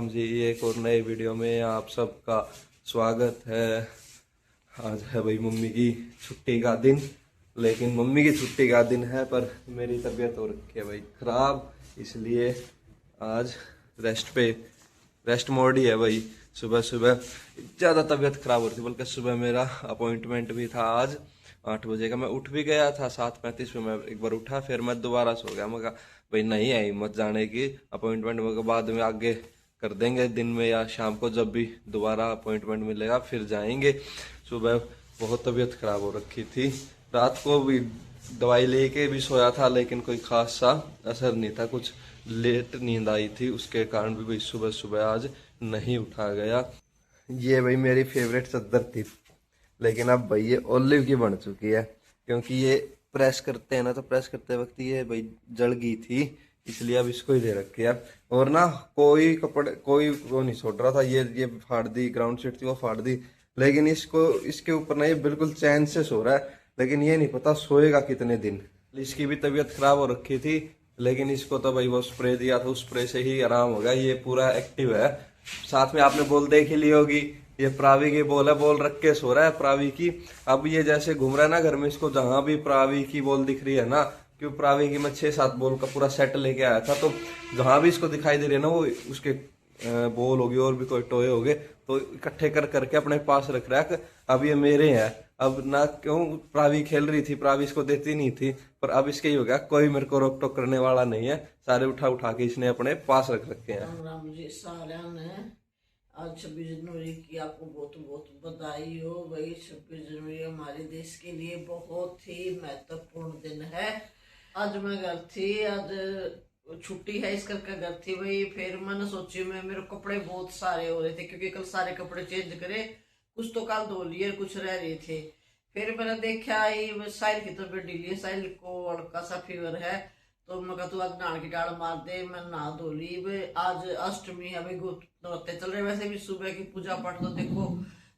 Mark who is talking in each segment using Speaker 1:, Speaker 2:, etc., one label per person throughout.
Speaker 1: राम जी। एक और नए वीडियो में आप सबका स्वागत है। आज है भाई मम्मी की छुट्टी का दिन, लेकिन मम्मी की छुट्टी का दिन है पर मेरी तबीयत हो रखी है भाई खराब, इसलिए आज रेस्ट मोड ही है भाई। सुबह सुबह ज़्यादा तबीयत खराब हो रही थी, बल्कि सुबह मेरा अपॉइंटमेंट भी था आज 8 बजे का। मैं उठ भी गया था 7:35 पे, मैं एक बार उठा फिर मैं दोबारा सो गया। मैं कहा भाई नहीं है हिम्मत जाने की, अपॉइंटमेंट के बाद में आगे कर देंगे, दिन में या शाम को जब भी दोबारा अपॉइंटमेंट मिलेगा फिर जाएंगे। सुबह बहुत तबीयत खराब हो रखी थी, रात को भी दवाई लेके भी सोया था लेकिन कोई खास सा असर नहीं था, कुछ लेट नींद आई थी, उसके कारण भी भाई सुबह सुबह आज नहीं उठा गया। ये भाई मेरी फेवरेट चादर थी, लेकिन अब भाई ये ओलिव की बन चुकी है, क्योंकि ये प्रेस करते हैं ना, तो प्रेस करते वक्त ये भाई जल गई थी, इसलिए अब इसको ही दे रखे है। और ना कोई कपड़े कोई वो नहीं छोड़ रहा था, ये फाड़ दी, ग्राउंड शीट थी वो फाड़ दी, लेकिन इसको इसके ऊपर ना ये बिल्कुल चैन से सो रहा है, लेकिन ये नहीं पता सोएगा कितने दिन। इसकी भी तबीयत खराब हो रखी थी, लेकिन इसको तो भाई वो स्प्रे दिया था, उस स्प्रे से ही आराम हो गया, ये पूरा एक्टिव है। साथ में आपने बॉल देख ही ली होगी, ये प्रावी की बॉल है, बॉल रख के सो रहा है प्रावी की। अब ये जैसे घूम रहा है ना घर में, इसको जहां भी प्रावी की बॉल दिख रही है ना, क्यों प्रावी की मैं 6-7 बॉल का पूरा सेट लेके आया था, तो जहां भी इसको दिखाई दे रही है ना, वो उसके बॉल होगी और भी कोई टोए हो गए तो इकट्ठे कर करके अपने पास रख रहा है। अब ये मेरे हैं, अब ना क्यों प्रावी खेल रही थी, प्रावी इसको देती नहीं थी, पर अब इसके ही हो गया, कोई मेरे को रोक टोक करने वाला नहीं है, सारे उठा उठा के इसने अपने पास रख रखे हैं।
Speaker 2: राम जी सारे ने आज 26 जनवरी की आपको बहुत बहुत बधाई हो भाई। 26 जनवरी हमारे देश के लिए बहुत ही महत्वपूर्ण दिन है। आज मैं घर थी, आज छुट्टी है इस करके घर थी भाई। फिर मैंने सोची मैं मेरे कपड़े बहुत सारे हो रहे थे, क्योंकि कल सारे कपड़े चेंज करे, कुछ तो कल धो लिए कुछ रह रहे थे। फिर मैंने देखा ये साहिल की तबीयत ढीली है, साहिल को हल्का सा फीवर है, तो मैं कहा तू आज नहान की डाल मार दे। मैं नहा धो ली। आज अष्टमी है भाई, नौते चल रहे। वैसे भी सुबह की पूजा पाठ तो देखो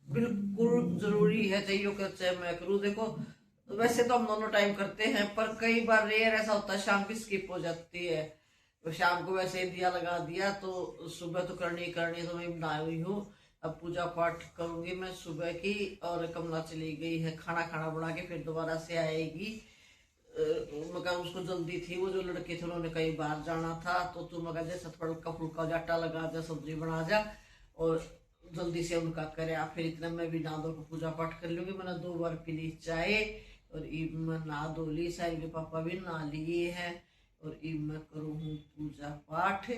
Speaker 2: बिल्कुल जरूरी है, चाहिए चाहे मैं करूँ। देखो वैसे तो हम दोनों टाइम करते हैं, पर कई बार रेयर ऐसा होता है शाम की स्किप हो जाती है। तो शाम को वैसे ही दिया लगा दिया, तो सुबह तो करनी तो मैं बना हुई हूँ। अब पूजा पाठ करूंगी मैं सुबह की। और कमला चली गई है खाना बना के, फिर दोबारा से आएगी। मगर उसको जल्दी थी, वो जो लड़के थे उन्होंने कहीं बाहर जाना था, तो मगर जैसा हल्का फुल्का जाटा लगा जा, सब्जी बना जा और जल्दी से उनका करे। फिर इतना मैं भी नहा धो कर पूजा पाठ कर लूंगी। मैंने 2 बार पी ली चाय और ईब मैं नहा धो ली, साहिल के पापा भी नहा लिए हैं, और ईब मैं करूँ हूँ पूजा पाठ।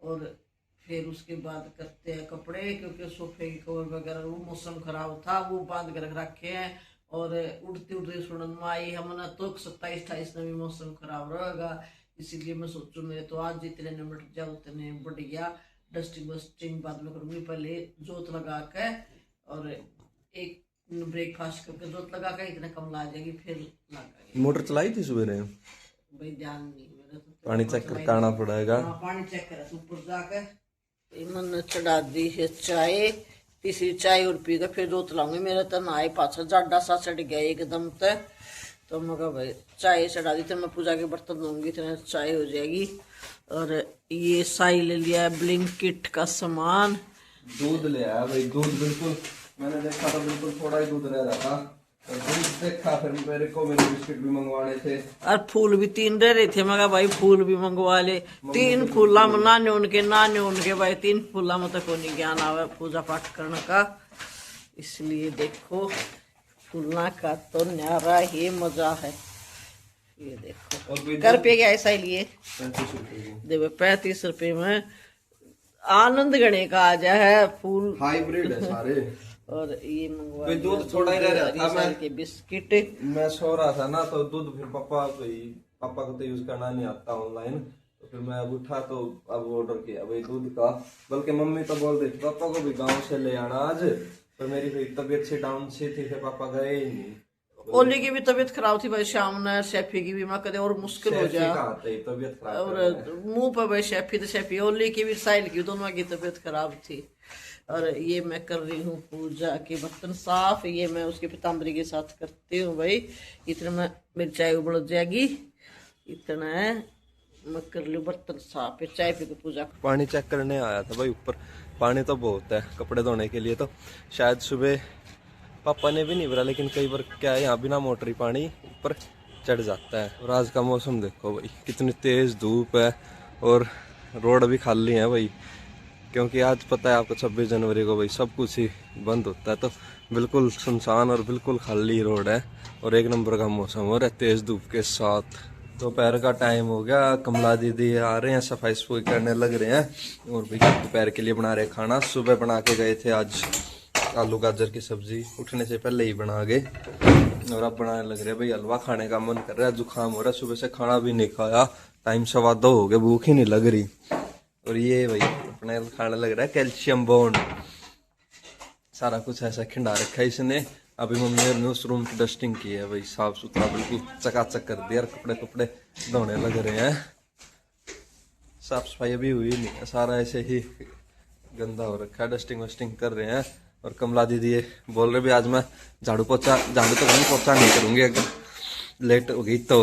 Speaker 2: और फिर उसके बाद करते हैं कपड़े, क्योंकि सोफे के कवर वगैरह वो मौसम खराब था वो बांध कर रखे हैं, और उड़ती उड़ती सुनन में आई हमने तो 27-28 में भी मौसम खराब रहेगा। इसीलिए मैं सोचूं मेरे तो आज जितने निपट जाए उतने बढ़िया। डस्टिंग वस्टिंग बाद में करूंगी, पहले जोत लगा के और एक ब्रेकफास्ट करके जोत लगा के इतने कम ला जाएगी, फिर लगाएगी।
Speaker 1: मोटर चलाई थी सुबह ने
Speaker 2: भाई ध्यान नहीं मेरा, तो
Speaker 1: पानी चेक करना पड़ेगा।
Speaker 2: पानी चेक कर ऊपर जाके मैंने चढ़ा दी है चाय, तीसरी चाय और पी के फिर जोत लाऊंगी। मेरा तो नहाए पाछा जाडा सा चढ़ गया एकदम तक, तो मैं कहा भाई चाय चढ़ा दी, तो मैं पूजा के बर्तन दूंगी, इतना चाय हो जाएगी। और ये साई ले लिया है ब्लिंकिट का सामान,
Speaker 1: दूध ले आया भाई, दूध बिल्कुल मैंने देखा था बिल्कुल थोड़ा ही दूध रह रहा था, तो दूध देखा, फिर मेरे बिस्किट भी मंगवाने थे
Speaker 2: और फूल भी 3 रह रहे थे। मैं कहा भाई फूल भी मंगवा ले। 3 फूला में नाने उनके भाई 3 फूला में तो कोई ज्ञान आवे पूजा पाठ करने का, इसलिए देखो फूलना का तो न्यारा ही मजा है। ये देखो कर पे क्या ऐसा ही लिए 35 रुपये में आनंद गणे का आ जाए फूल,
Speaker 1: हाइब्रिड है सारे।
Speaker 2: और ये मंगवा
Speaker 1: दूध थोड़ा ही रह रहा था
Speaker 2: के बिस्किट।
Speaker 1: मैं सो रहा था ना, तो दूध फिर पापा को तो यूज करना नहीं आता ऑनलाइन, तो फिर मैं अब उठा तो अब ऑर्डर किया भाई दूध का। बल्कि मम्मी तो बोल रही थी पापा को भी गांव से ले आना आज, पर मेरी फिर तबीयत से डाउन सी थी, फिर पापा गए ही नहीं।
Speaker 2: ओली की भी तबीयत खराब थी भाई शाम ने, शेफी की भी मैं कदे और मुश्किल हो जाए,
Speaker 1: तबीयत खराब
Speaker 2: और मुंह पर भाई शेफी तो शेफी, ओली की भी साहिल की, दोनों की तबीयत खराब थी। और ये मैं कर रही हूँ पूजा के बर्तन साफ, ये मैं उसके पीताम्बरी के साथ करती हूँ भाई। इतना में मेरी चाय उबल जाएगी, इतना मैं कर लूँ बर्तन साफ है, चाय पी के पूजा।
Speaker 1: पानी चेक करने आया था भाई ऊपर, पानी तो बहुत है कपड़े धोने के लिए। तो शायद सुबह पापा ने भी नहीं भरा, लेकिन कई बार क्या है यहाँ बिना मोटर ही पानी ऊपर चढ़ जाता है। और आज का मौसम देखो भाई, कितनी तेज धूप है और रोड भी खाली है भाई, क्योंकि आज पता है आपको 26 जनवरी को भाई सब कुछ ही बंद होता है। तो बिल्कुल सुनसान और बिल्कुल खाली रोड है और एक नंबर का मौसम हो रहा है तेज धूप के साथ। दोपहर का टाइम हो गया, कमला दीदी आ रहे हैं, सफाई सफाई करने लग रहे हैं। और भैया दोपहर के लिए बना रहे खाना। सुबह बना के गए थे आज आलू गाजर की सब्जी, उठने से पहले ही बना गए। और अब बनाने लग रहे भाई हलवा, खाने का मन कर रहा है, जुकाम हो रहा है, सुबह से खाना भी नहीं खाया, टाइम 2:15 हो गया, भूख ही नहीं लग रही। और ये भाई अपने खाने लग रहा है कैल्शियम बोन, सारा कुछ ऐसा खिंडा रखा है इसने। अभी मम्मी ने उस रूम की डस्टिंग की है भाई, साफ सुथरा बिल्कुल चकाचक कर दिया, कपड़े कपड़े धोने लग रहे हैं। साफ सफाई अभी हुई नहीं है, सारा ऐसे ही गंदा हो रखा है, डस्टिंग वस्टिंग कर रहे हैं। और कमला दीदी ये बोल रहे भी आज मैं झाड़ू तो नहीं पोछा नहीं करूंगी अगर लेट हो गई तो।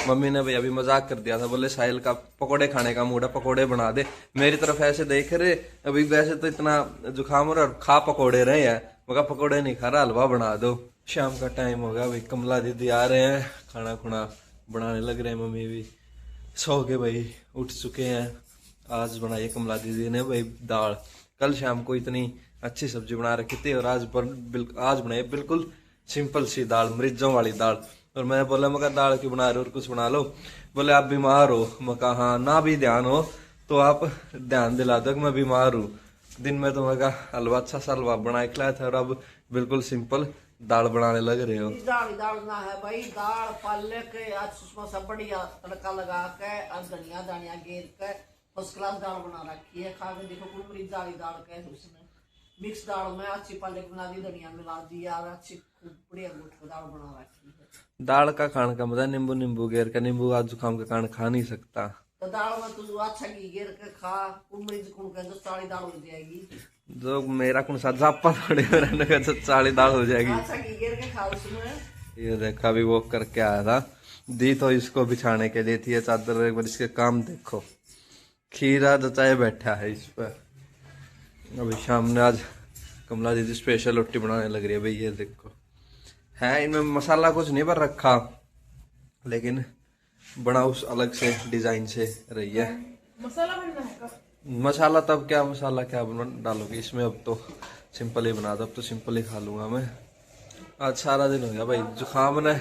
Speaker 1: मम्मी ने भाई अभी मजाक कर दिया था, बोले साहिल का पकोड़े खाने का मूड है, पकोड़े बना दे। मेरी तरफ ऐसे देख रहे, अभी वैसे तो इतना जुकाम हो रहा है, खा पकोड़े रहे हैं, मगर पकोड़े नहीं खा रहा, हलवा बना दो। शाम का टाइम हो गया भाई, कमला दीदी आ रहे हैं, खाना खुना बनाने लग रहे हैं। मम्मी भी सो के भाई उठ चुके हैं। आज बनाई कमला दीदी ने भाई दाल, कल शाम को इतनी अच्छी सब्जी बना रखी थी और आज बनाई बिल्कुल सिंपल सी दाल, मरीजों वाली दाल। और मैं बोला मगर दाल क्यों बना रहे हो और कुछ बना लो। बोले आप बीमार हो, मैं कहा हाँ, ना भी ध्यान हो तो आप ध्यान दिला दो कि मैं बीमार हूँ। दिन में तो मैं कहा हलवा, अच्छा सा हलवा बना के लाया था और अब बिल्कुल सिंपल दाल बनाने लग रहे हो।
Speaker 2: दाल ना है भाई, दाल पालक आज उसमें सब बढ़िया तड़का लगा के और धनिया धनिया घेर के फर्स्ट क्लास दाल बना रखी है। खा के देखो कुलमरी दाल के उसमें मिक्स दाल में अच्छी पालक बना दी, धनिया मिला दी और अच्छी बढ़िया गुट दाल बना रखी है।
Speaker 1: दाल का खाने का मजा, नींबू नींबू घेर का, नींबू आज जुकाम के कारण खा नहीं सकता।
Speaker 2: तो दाल में तू अच्छा घी घेर के खा, कुलमरी कुण के तो सारी दाल हो जाएगी।
Speaker 1: जो मेरा कौन सा जापा थोड़े रहने का तो सारी दाल हो जाएगी।
Speaker 2: अच्छा घी घेर के खा उसमें।
Speaker 1: ये देखा भी वो करके आया था दी, तो इसको बिछाने के लिए थी ये चादर। एक बार इसके काम देखो, खीरा जचाए बैठा है इस पर। अभी शाम ने आज कमला दीदी स्पेशल रोटी बनाने लग रही है भाई, ये देखो है इनमें मसाला कुछ नहीं भर रखा, लेकिन बना उस अलग से डिजाइन से रही है।
Speaker 2: मसाला बनना है,
Speaker 1: मसाला तब क्या, मसाला क्या डालोगे इसमें, अब तो सिंपल ही बना दो, अब तो सिंपल ही खा लूंगा मैं। आज सारा दिन हो गया भाई, जुकाम ने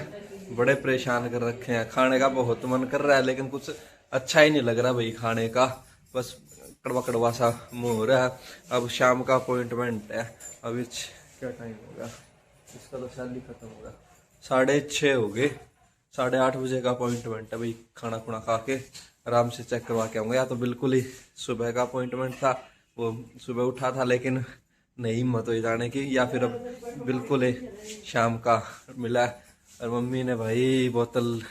Speaker 1: बड़े परेशान कर रखे हैं, खाने का बहुत मन कर रहा है लेकिन कुछ अच्छा ही नहीं लग रहा भाई खाने का, बस कड़वा कड़वा सा मुंह हो रहा है। अब शाम का अपॉइंटमेंट है, अभी क्या टाइम होगा इसका, तो सैलरी खत्म होगा, 6:30 हो गए, 8:30 बजे का अपॉइंटमेंट है भाई। खाना खुना खा के आराम से चेक करवा के आऊँगा। या तो बिल्कुल ही सुबह का अपॉइंटमेंट था, वो सुबह उठा था लेकिन नहीं हिम्मत हुई जाने की, या फिर अब बिल्कुल ही शाम का मिला। और मम्मी ने भाई बोतल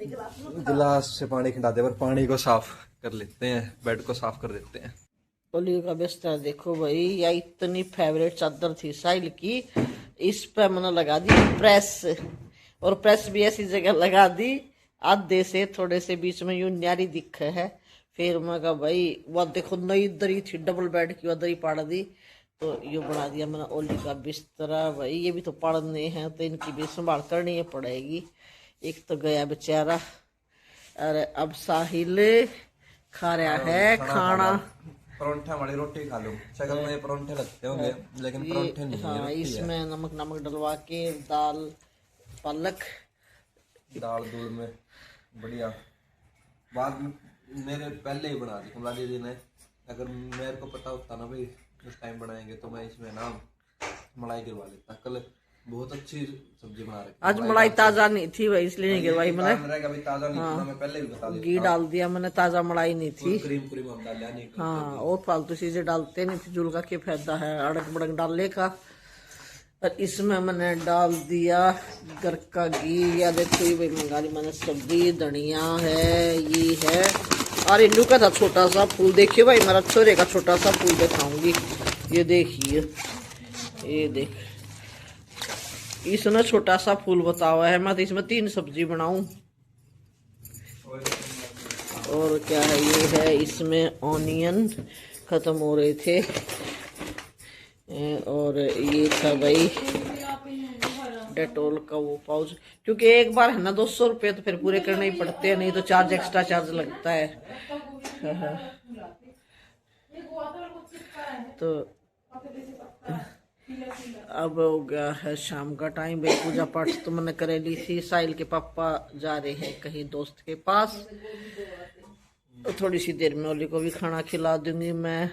Speaker 1: गिलास से पानी खिला दे, पर पानी को साफ कर लेते हैं, बेड को साफ कर देते हैं।
Speaker 2: ओली का बिस्तर देखो भाई, या इतनी फेवरेट चादर थी साहिल की, इस पे मैंने लगा दी प्रेस, और प्रेस भी ऐसी जगह लगा दी आधे से थोड़े से बीच में यूं न्यारी दिख है। फिर मैं कहा भाई वो देखो नई दरी थी डबल बेड की, वो दरी पाड़ दी, तो ये बना दिया मैंने ओली का बिस्तरा। भाई ये भी तो पढ़ने हैं तो इनकी भी संभाल करनी ही पड़ेगी। एक तो गया बेचारा, अरे अब साहिल खा रहा है खाना।
Speaker 1: परोंठा वाली रोटी खा लो, शक्ल में परोंठे लगते होंगे लेकिन परोंठे नहीं है,
Speaker 2: हाँ, इसमें नमक डलवा के दाल पालक
Speaker 1: दाल दूध में बढ़िया। बाद में मेरे पहले ही बना दी कमला दीदी ने, अगर मेरे को पता होता ना भाई उस टाइम बनाएंगे तो मैं इसमें ना मलाई गिरवा लेता। कल बहुत अच्छी सब्जी बना रही,
Speaker 2: आज मलाई ताजा नहीं थी भाई इसलिए नहीं गिरवाई मैंने।
Speaker 1: ताजा नहीं था, मैं पहले भी बता देता।
Speaker 2: घी डाल दिया मैंने, ताजा मलाई नहीं थी।
Speaker 1: क्रीम क्रीम हम डाल नहीं।
Speaker 2: हाँ, और फालतू चीजें डालते नहीं, फिजूल का क्या फायदा है अड़क बड़क डालने का। और इसमें मैंने डाल दिया घर का घी, या देखो ये भाई मंगाली मैंने सब्जी, धनिया है, ये है। और इल्लू का था छोटा सा फूल, देखिए भाई मेरा छोरे का छोटा सा फूल दिखाऊंगी, ये देखिए, ये देख इसमें छोटा सा फूल बता हुआ है, मैं तो इसमें 3 सब्जी बनाऊं। और क्या है, ये है इसमें ऑनियन खत्म हो रहे थे। और ये था भाई डेटोल का वो पाउच, क्योंकि एक बार है ना 200 रुपये तो फिर पूरे करने ही पड़ते हैं, नहीं तो चार्ज एक्स्ट्रा चार्ज लगता है। तो अब हो गया है शाम का टाइम भाई। पूजा पाठ तो मैंने करे ली थी। साहिल के पापा जा रहे हैं कहीं दोस्त के पास, तो थोड़ी सी देर में ओली को भी खाना खिला दूंगी मैं।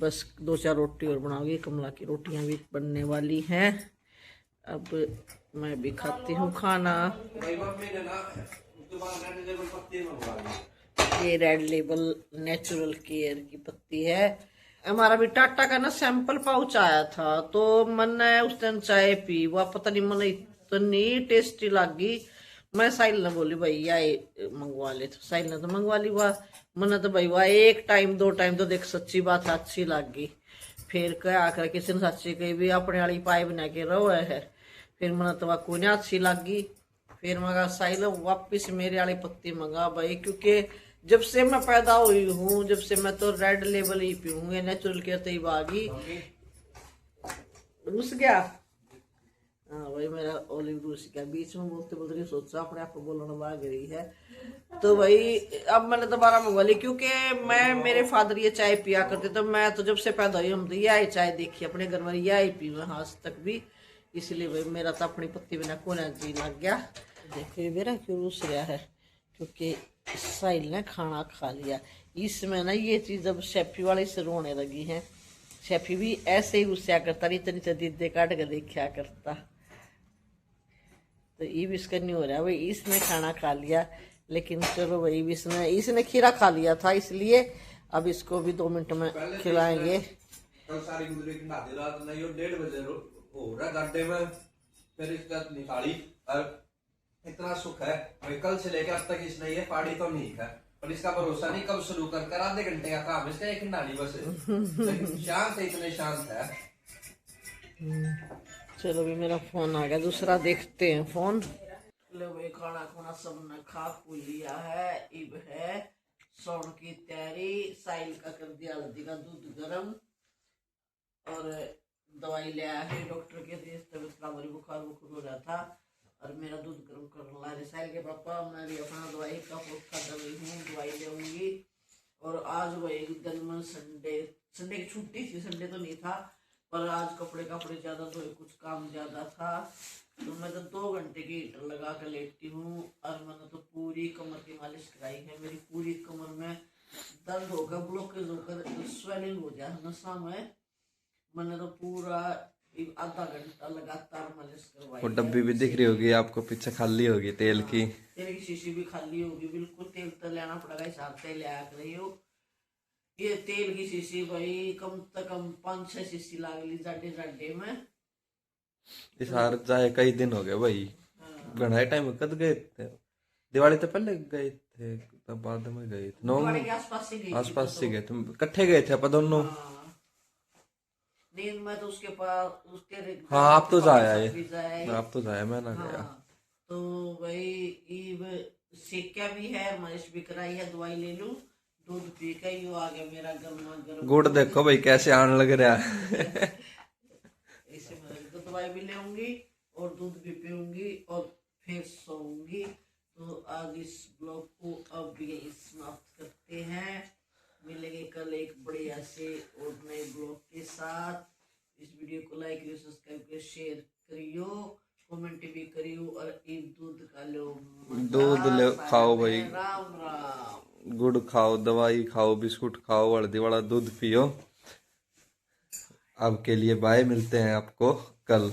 Speaker 2: बस 2-4 रोटी और बनाऊंगी, कमला की रोटियां भी बनने वाली हैं। अब मैं भी खाती हूँ खाना। ये रेड लेबल नेचुरल केयर की पत्ती है। हमारा भी टाटा का ना सैंपल पाउच आया था, तो मैंने उस दिन चाय पी, वह पता नहीं मैंने इतनी टेस्टी लगी। मैं साहिल ने बोली भैया मंगवा ले, तो साहिल ने तो मंगवा ली। वाह मैंने तो भाई वाह 1 टाइम 2 टाइम तो देख सच्ची बात अच्छी लगी। फिर क्या आकर किसी ने सच्ची कही भी अपने वाली पाई बना के रहो है। फिर मैंने तो को नहीं अच्छी लगी। फिर मैं साहिल वापिस मेरे वाली पत्ती मंगा भाई, क्योंकि जब से मैं पैदा हुई हूँ, जब से मैं तो रेड लेबल ही पीऊंगी, नेचुरल केयर तो ही बागी रुस गया। हाँ भाई मेरा ओलिव रूस गया, बीच में बोलते बोलते नहीं सोचा, अपने आप को बोलना भाग रही है। तो भाई अब मैंने दोबारा मंगवा ली, क्योंकि मैं मेरे फादर ये चाय पिया करते, तो मैं तो जब से पैदा हुई हम तो यही चाय देखी अपने घर में, यही पी मैं आज तक भी। इसलिए भाई मेरा तो अपनी पत्ती बिना कोना जी लग गया। देखो ये मेरा क्यों रूस रहा है, क्योंकि साहिल ने खाना खा लिया। इसमें ना ये चीज अब शेफी वाले से रोने लगी है। शेफी भी ऐसे ही गुस्सा करता, नहीं इतनी तो दीदे काट के देखा करता। तो ये भी इसका नहीं हो रहा भाई, इसने खाना खा लिया। लेकिन चलो भाई इसने खीरा खा लिया था, इसलिए अब इसको भी 2 मिनट में खिलाएंगे।
Speaker 1: कल सारी गुजरी की नादी रात नहीं, 1:30 बजे हो रहा गड्ढे में, फिर इसका निकाली। और इतना सुख है भाई, कल से लेकर अब तक इसने ये फाड़ी तो नहीं है, और इसका भरोसा नहीं कब शुरू कर आधे घंटे का काम इसका, एक नाली बस शांत है, इतने शांत है। चलो भी मेरा फोन आ गया दूसरा, देखते हैं फोन। लो भाई खाना खाना सबने खा खू लिया है, अब है सोने की तैयारी। साहिल का कर दिया हल्दी का दूध गर्म, और दवाई ले आया है डॉक्टर के, तबियत खराब हो रही, बुखार हो रहा था, और मेरा दूध गर्म करने ला रहे साहिल के पापा। मैं भी अपना दवाई का पोस्टा कर रही हूँ, दवाई लेऊंगी। और आज वो एक दिन में संडे की छुट्टी थी, संडे तो नहीं था, पर आज कपड़े ज्यादा धोए, कुछ काम ज्यादा था, तो मैं तो 2 घंटे की हीटर लगा कर लेटी हूँ। और मैंने तो पूरी कमर की मालिश कराई है। मेरी पूरी कमर में दर्द होकर, ब्लॉकेज होकर, स्वेलिंग हो जाए नशा में। मैंने तो पूरा आधा घंटा लगातार मालिश करवाई। वो डब्बी भी दिख रही होगी आपको पीछे, खाली होगी तेल की। तेल की शीशी भी खाली होगी, बिल्कुल तेल तो लेना पड़ेगा, हिसाब तेल ले रही हो। ये तेल की शीशी भाई कम से कम 5-6 शीशी लाग ली जाडे में। इस हार जाए कई दिन हो गए भाई, घना टाइम कद गए थे, दिवाली तो पहले गए थे, तब बाद में गए थे, दिवाली के आसपास से गए थे, इकट्ठे गए थे अपन दोनों। दिन में तो उसके पास उसके, हाँ आप तो जाया है, आप तो जाया, मैं ना गया। तो भाई सेक्या भी है, मालिश भी कराई है, दवाई ले लूं, दूध पी के ही आ गया मेरा गर्म। गुड़ देखो भाई कैसे आने लग रहा है। इसे मैं तो दवाई भी लेऊंगी और दूध भी पीऊंगी और फिर सोऊंगी। तो आज इस ब्लॉग को अब यही समाप्त करते हैं। मिलेंगे कल एक बढ़िया से और नए ब्लॉग के साथ। इस वीडियो को लाइक करियो, सब्सक्राइब करियो, शेयर करियो, कमेंट भी करियो, और एक दूध का लो, दूध ले खाओ भाई, राम राम, गुड़ खाओ, दवाई खाओ, बिस्कुट खाओ, हल्दी वाला दूध पियो। अब के लिए बाय, मिलते हैं आपको कल।